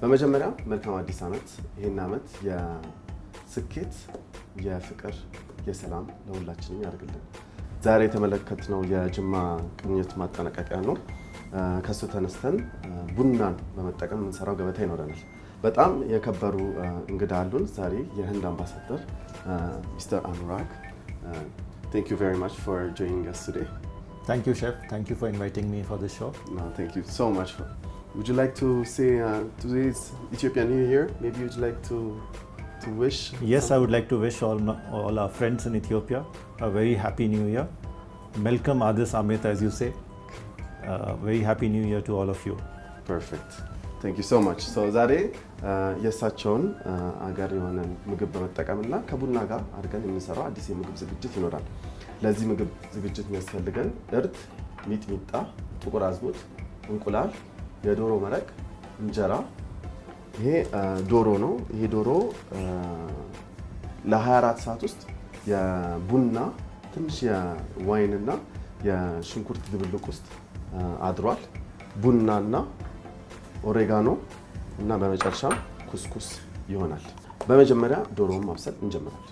በመጀመሪያ መልካም አዲስ ዓመት ይሄን ዓመት የስኬት የፍቅር የሰላም ለሁላችንም ያርግልን። ዛሬ የተመለከትነው የጅማ ቅኝት ማጠናቀቂያ ነው። ከሱ ተነስተን ቡናን በመጠቀም የምንሰራው ገበታ ይኖረናል። በጣም የከበሩ እንግዳ አሉን ዛሬ የህንድ አምባሳደር Mr. Anurag. Thank you very much for joining us today. Thank you, Chef. Thank you for inviting me for this show. No, thank you so much. Would you like to say today's Ethiopian New Year? Maybe you'd like to wish? Yes, I would like to wish all our friends in Ethiopia a very happy New Year. Welcome Adis Amit, as you say. Very happy New Year to all of you. Perfect. Thank you so much. So ዛሬ የሳቸውን አገር የሆነን ምግብ በመጠቀምና ከቡና ጋር አድርገን የምንሰራው አዲስ የምግብ ዝግጅት ይኖራል። ለዚህ ምግብ ዝግጅት የሚያስፈልገን እርድ፣ ሚጥሚጣ፣ ጥቁር አዝሙድ፣ እንቁላል፣ የዶሮ መረቅ፣ እንጀራ። ይሄ ዶሮ ነው። ይሄ ዶሮ ለ24 ሰዓት ውስጥ የቡና ትንሽ የዋይንና የሽንኩርት ድብልቅ ውስጥ አድሯል። ቡናና ኦሬጋኖ እና በመጨረሻ ኩስኩስ ይሆናል። በመጀመሪያ ዶሮውን ማብሰል እንጀምራለን።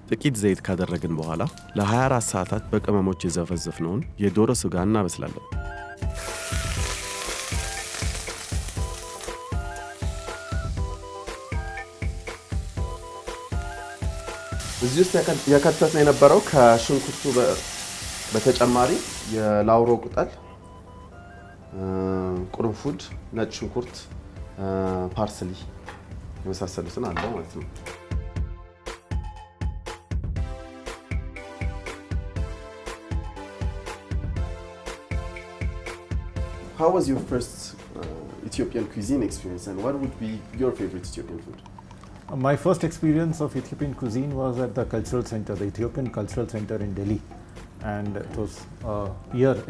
ጥቂት ዘይት ካደረግን በኋላ ለ24 ሰዓታት በቅመሞች የዘፈዘፍነውን የዶሮ ስጋ እናበስላለን። እዚህ ውስጥ የከተትነው የነበረው ከሽንኩርቱ በተጨማሪ የላውሮ ቅጠል፣ ቁርንፉድ፣ ነጭ ሽንኩርት፣ ፓርስሊ የመሳሰሉትን አለ ማለት ነው። How was your first Ethiopian cuisine experience and what would be your favorite Ethiopian food? My first experience of Ethiopian cuisine was at the cultural center, the Ethiopian Cultural Center in Delhi. And it was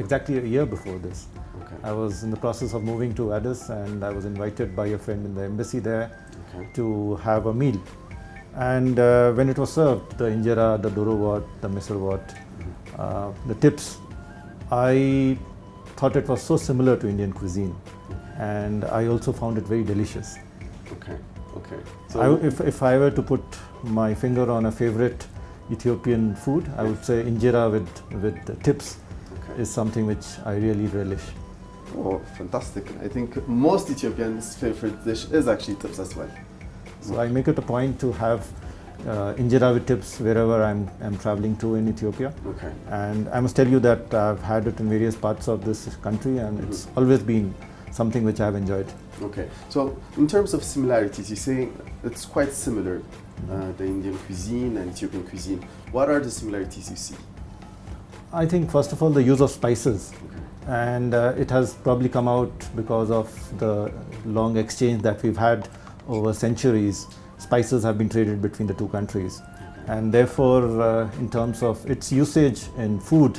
exactly a year before this. Okay. I was in the process of moving to Addis and I was invited by a friend in the embassy there to have a meal. And when it was served, the injera, the doro wat, the misir wat, the tips, I thought it was so similar to Indian cuisine. And I also found it very delicious. Okay. So if I were to put my finger on a favorite Ethiopian food, I would say injera with the tips is something which I really relish. Oh, fantastic. I think most Ethiopians' favorite dish is actually tips as well. So I make it a point to have injera with tips wherever I'm traveling to in Ethiopia. Okay. And I must tell you that I've had it in various parts of this country and it's always been something which I've enjoyed. Okay. So in terms of similarities, you say it's quite similar. The Indian cuisine and Ethiopian cuisine. What are the similarities you see? I think first of all the use of spices. Okay. And it has probably come out because of the long exchange that we've had over centuries. Spices have been traded between the two countries. Okay. And therefore in terms of its usage in food,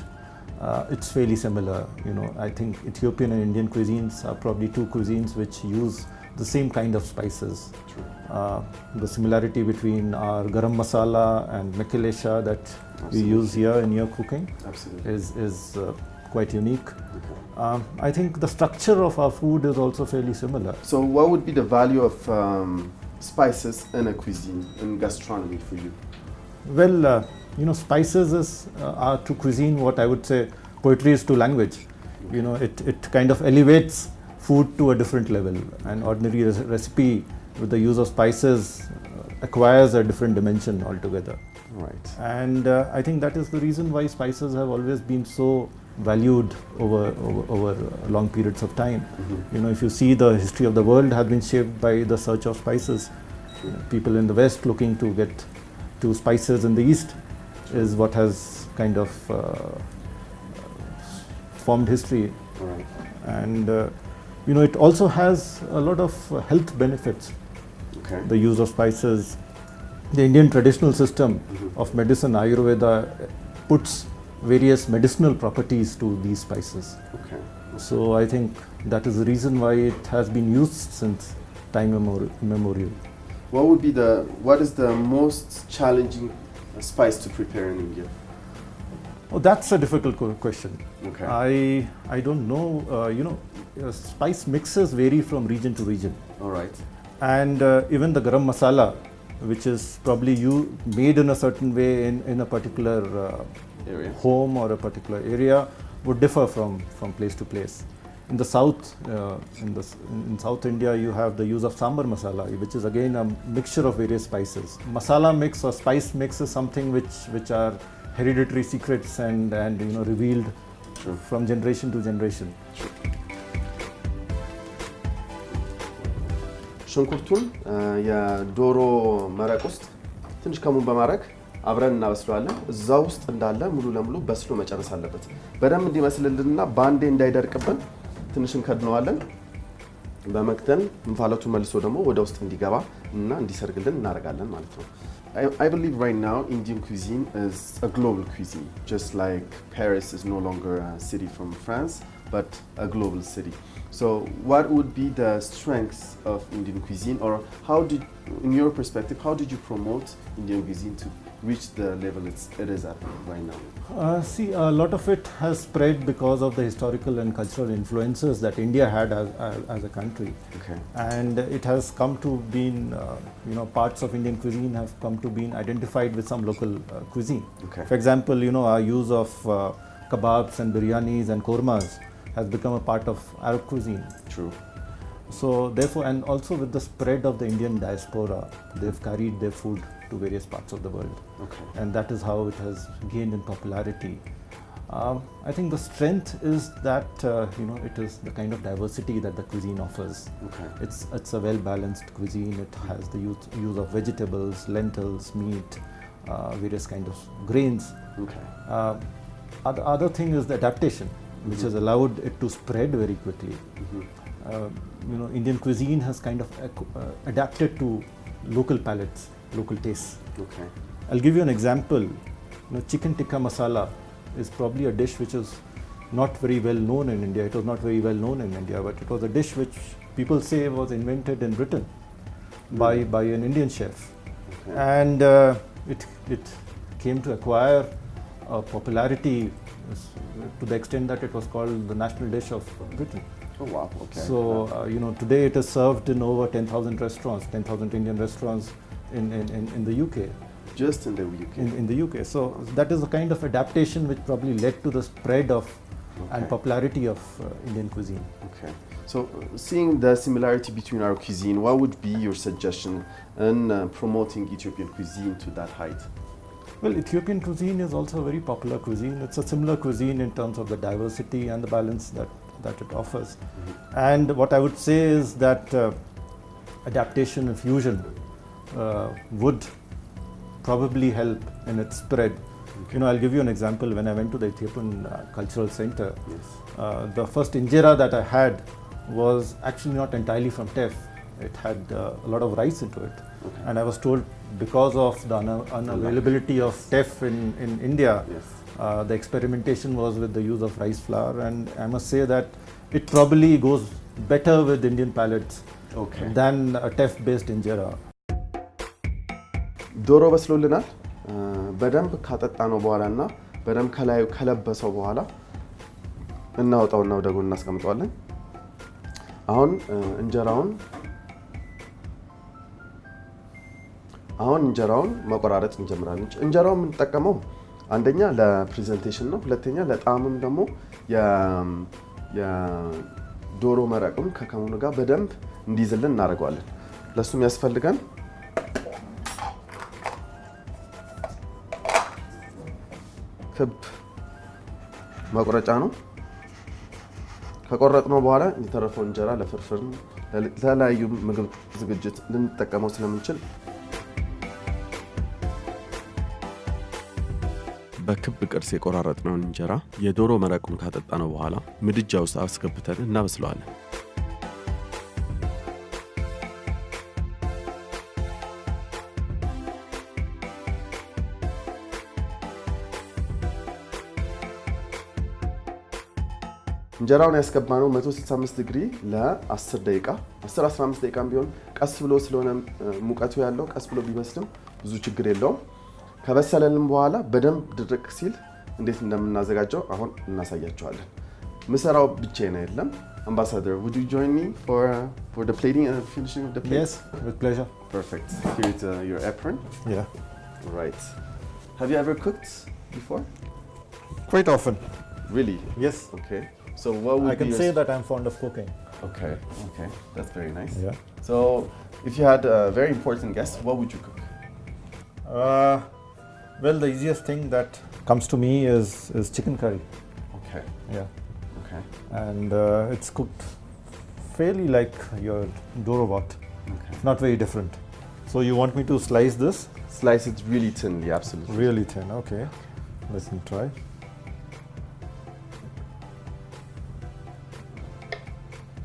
it's fairly similar. You know, I think Ethiopian and Indian cuisines are probably two cuisines which use the same kind of spices. True. The similarity between our garam masala and mekilesha that we use here in your cooking is quite unique. Okay. I think the structure of our food is also fairly similar. So what would be the value of spices in a cuisine, in gastronomy for you? Well, spices are to cuisine what I would say poetry is to language. You know, it kind of elevates food to a different level. An ordinary recipe with the use of spices acquires a different dimension altogether. Right. And I think that is the reason why spices have always been so valued over long periods of time. You know, if you see the history of the world has been shaped by the search of spices. People in the West looking to get to spices in the East is what has kind of formed history. Right. And it also has a lot of health benefits. Okay. The use of spices. The Indian traditional system of medicine, Ayurveda, puts various medicinal properties to these spices. Okay. So I think that is the reason why it has been used since time immemorial. What is the most challenging spice to prepare in India? Oh, that's a difficult question. Okay. I don't know. Spice mixes vary from region to region. All right. And even the garam masala, which is probably made in a certain way in a particular Area. home or a particular area, would differ from place to place. In the south, in South India, you have the use of sambar masala, which is again a mixture of various spices. Masala mix or spice mix is something which are hereditary secrets and revealed from generation to generation. ሽንኩርቱን የዶሮ መረቅ ውስጥ ትንሽ ከሙን በማድረግ አብረን እናበስለዋለን። እዛ ውስጥ እንዳለ ሙሉ ለሙሉ በስሎ መጨረስ አለበት። በደንብ እንዲመስልልንና ባንዴ እንዳይደርቅብን ትንሽ እንከድነዋለን። በመክተን እንፋሎቱ መልሶ ደግሞ ወደ ውስጥ እንዲገባ እና እንዲሰርግልን እናደርጋለን ማለት ነው። I believe right now Indian cuisine is a global cuisine, just like Paris is no longer a city from France, but a global city. So what would be the strengths of Indian cuisine, or in your perspective, how did you promote Indian cuisine to reach the level it is at right now? See, a lot of it has spread because of the historical and cultural influences that India had as a country. Okay. And it has come to being, parts of Indian cuisine have come to being identified with some local cuisine. Okay. For example, our use of kebabs and biryanis and kormas has become a part of Arab cuisine. True. So therefore, and also with the spread of the Indian diaspora, they've carried their food to various parts of the world. Okay. And that is how it has gained in popularity. I think the strength is that it is the kind of diversity that the cuisine offers. Okay. It's a well-balanced cuisine. It has the use of vegetables, lentils, meat, various kinds of grains. Okay. Other thing is the adaptation, which has allowed it to spread very quickly. Indian cuisine has kind of adapted to local palates, local tastes. Okay. I'll give you an example. Chicken tikka masala is probably a dish which is not very well known in India. It was not very well known in India, but it was a dish which people say was invented in Britain by an Indian chef. Okay. And it came to acquire popularity to the extent that it was called the national dish of Britain. Oh wow, okay. So, today it is served in over 10,000 restaurants, 10,000 Indian restaurants in the UK. Just in the UK? In the UK. So, that is the kind of adaptation which probably led to the spread of and popularity of Indian cuisine. Okay. So, seeing the similarity between our cuisine, what would be your suggestion in promoting Ethiopian cuisine to that height? Well, Ethiopian cuisine is also a very popular cuisine. It's a similar cuisine in terms of the diversity and the balance that it offers. And what I would say is that adaptation and fusion would probably help in its spread. Okay. I'll give you an example. When I went to the Ethiopian Cultural Center, yes. The first injera that I had was actually not entirely from teff. It had a lot of rice into it. Okay. And I was told because of the unavailability of teff in India, yes. The experimentation was with the use of rice flour, and I must say that it probably goes better with Indian palates than a teff-based injera. ዶሮ በስሎልናል። በደንብ ካጠጣነው በኋላና በደንብ ከላዩ ከለበሰው በኋላ እናወጣውና ወደ ጎን እናስቀምጠዋለን። አሁን እንጀራውን መቆራረጥ እንጀምራለን። እንጀራውን የምንጠቀመው አንደኛ ለፕሬዘንቴሽን ነው፣ ሁለተኛ ለጣዕምም ደግሞ የዶሮ መረቁን ከከሙኑ ጋር በደንብ እንዲይዝልን እናደርገዋለን። ለሱም ያስፈልገን ክብ መቁረጫ ነው። ከቆረጥነው በኋላ የተረፈው እንጀራ ለፍርፍር ለተለያዩ ምግብ ዝግጅት ልንጠቀመው ስለምንችል በክብ ቅርጽ የቆራረጥነውን እንጀራ የዶሮ መረቁን ካጠጣነው በኋላ ምድጃ ውስጥ አስገብተን እናበስለዋለን። እንጀራውን ያስገባነው 165 ዲግሪ ለ10 ደቂቃ 10-15 ደቂቃም ቢሆን ቀስ ብሎ ስለሆነ ሙቀቱ ያለው ቀስ ብሎ ቢበስልም ብዙ ችግር የለውም። ከበሰለልን በኋላ በደንብ ድርቅ ሲል እንዴት እንደምናዘጋጀው አሁን እናሳያችኋለን። ምሰራው ብቻዬን አይደለም። Ambassador, would you join me for the plating and finishing of the plate? Yes, with pleasure. Perfect. Here is your apron. Yeah. Right. Have you ever cooked before? Quite often. Really? Yes. Okay. So what would I can say that I'm fond of cooking. Okay. Okay. That's very nice. Yeah. So if you had a very important guest, what would you cook? Well, the easiest thing that comes to me is chicken curry. Okay. Yeah. Okay. And it's cooked fairly like your dorobot. Okay. Not very different. So you want me to slice this? Slice it really thinly, absolutely. Really thin, okay. Let me try.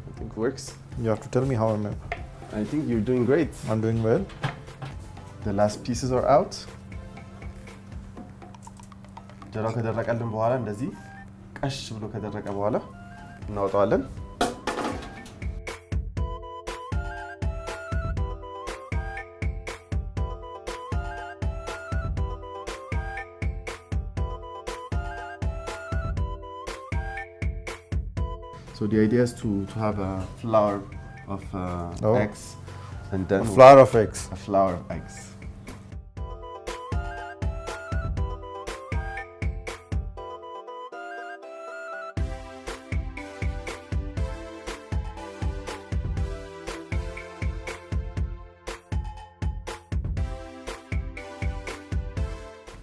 I think it works. You have to tell me how I think you're doing great. I'm doing well. The last pieces are out. ጀራው ከደረቀልን በኋላ እንደዚህ ቀሽ ብሎ ከደረቀ በኋላ እናወጣዋለን። So the idea is to have a flour of eggs and then A flour of eggs. A flour of eggs.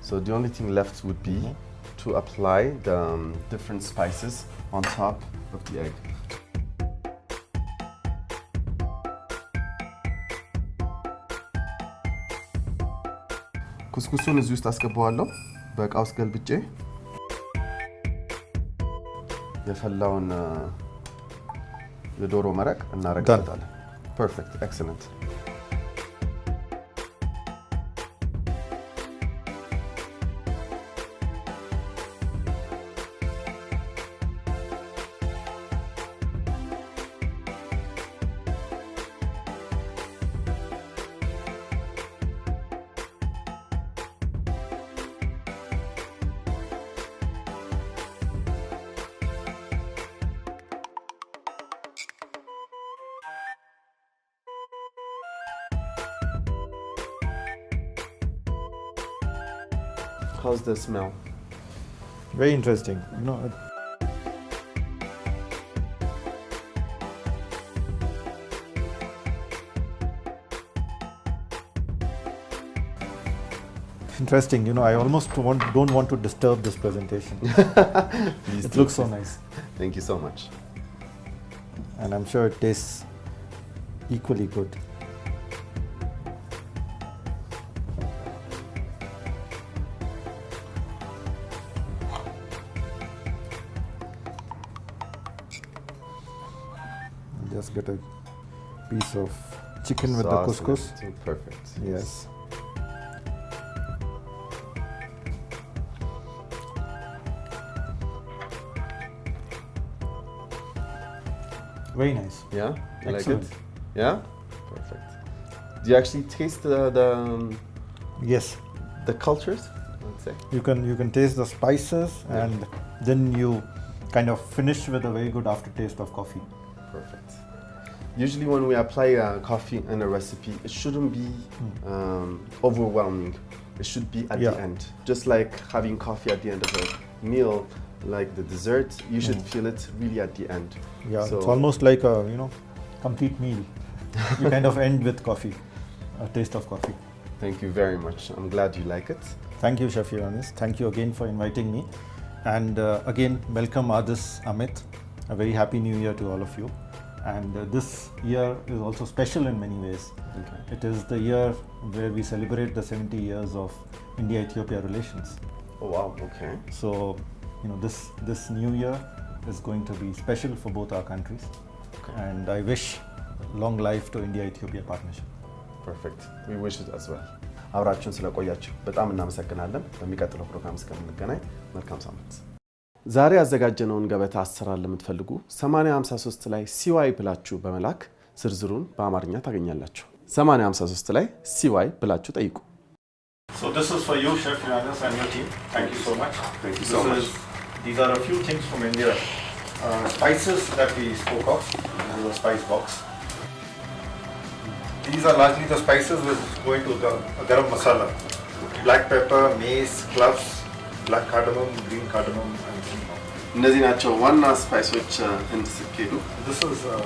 So the only thing left would be to apply the different spices on top of the egg. ኩስኩሱን እዚህ ውስጥ አስገባዋለሁ በእቃ ውስጥ ገልብጬ የፈላውን የዶሮ መረቅ እናረጋግጣለን። Perfect, excellent. How's the smell? Very interesting. You know, interesting. You know, I almost don't want to disturb this presentation. Please It do. looks so nice, Thank you so much. and I'm sure it tastes equally good. Just get a piece of chicken with the Sauce and couscous. everything. Perfect. Yes. Very nice. Yeah? You like Excellent. it? Yeah? Perfect. Do you actually taste Yes. the cultures, let's say? You can taste the spices, Yeah. and then you kind of finish with a very good aftertaste of coffee. Perfect. Usually when we apply coffee in a recipe, it shouldn't be overwhelming. It should be at the end. Just like having coffee at the end of a meal, like the dessert, you should feel it really at the end. Yeah, So- it's almost like a complete meal. You kind of end with coffee, a taste of coffee. Thank you very much. I'm glad you like it. Thank you, Chef Yohanis. Thank you again for inviting me. And again, welcome Adis, Amit. A very happy new year to all of you. And this year is also special in many ways. Okay. It is the year where we celebrate the 70 years of India-Ethiopia relations. Oh wow, okay. So, this new year is going to be special for both our countries. Okay. And I wish long life to India-Ethiopia partnership. Perfect. We wish it as well. አብራችሁን ስለቆያችሁ በጣም እናመሰግናለን። በሚቀጥለው ፕሮግራም እስከምንገናኝ መልካም ሳምንት። ዛሬ ያዘጋጀነውን ገበታ አሰራር ለምትፈልጉ 8053 ላይ ሲዋይ ብላችሁ በመላክ ዝርዝሩን በአማርኛ ታገኛላችሁ። 8053 ላይ ሲዋይ ብላችሁ ጠይቁ። So this is for you, Chef Yohanis, and your team. Thank you so much. Thank you so much. These are a few things from India. Spices that we spoke of in the spice box. These are largely the spices which go into the garam masala. Black pepper, mace, cloves, black cardamom, green cardamom, and cinnamon. እነዚህ ናቸው ዋና ስፓይሶች ህንድ ስትሄዱ። This is a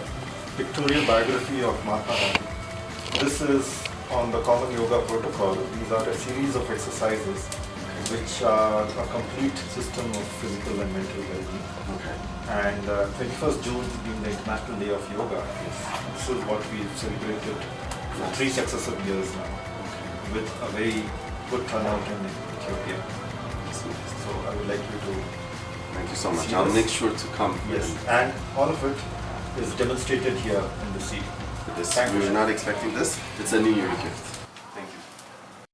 pictorial biography of Mahatma Gandhi. This is on the common yoga protocol. These are a series of exercises which are a complete system of physical and mental well-being. Okay. And 21st June being the International Day of Yoga, this is what we've celebrated for 3 successive years now, with a very good turnout in Ethiopia. So I would like you to... Thank you so much. I'll make sure to come. Yes, and all of it is demonstrated here in the sea. We were not expecting this. It's a New Year gift.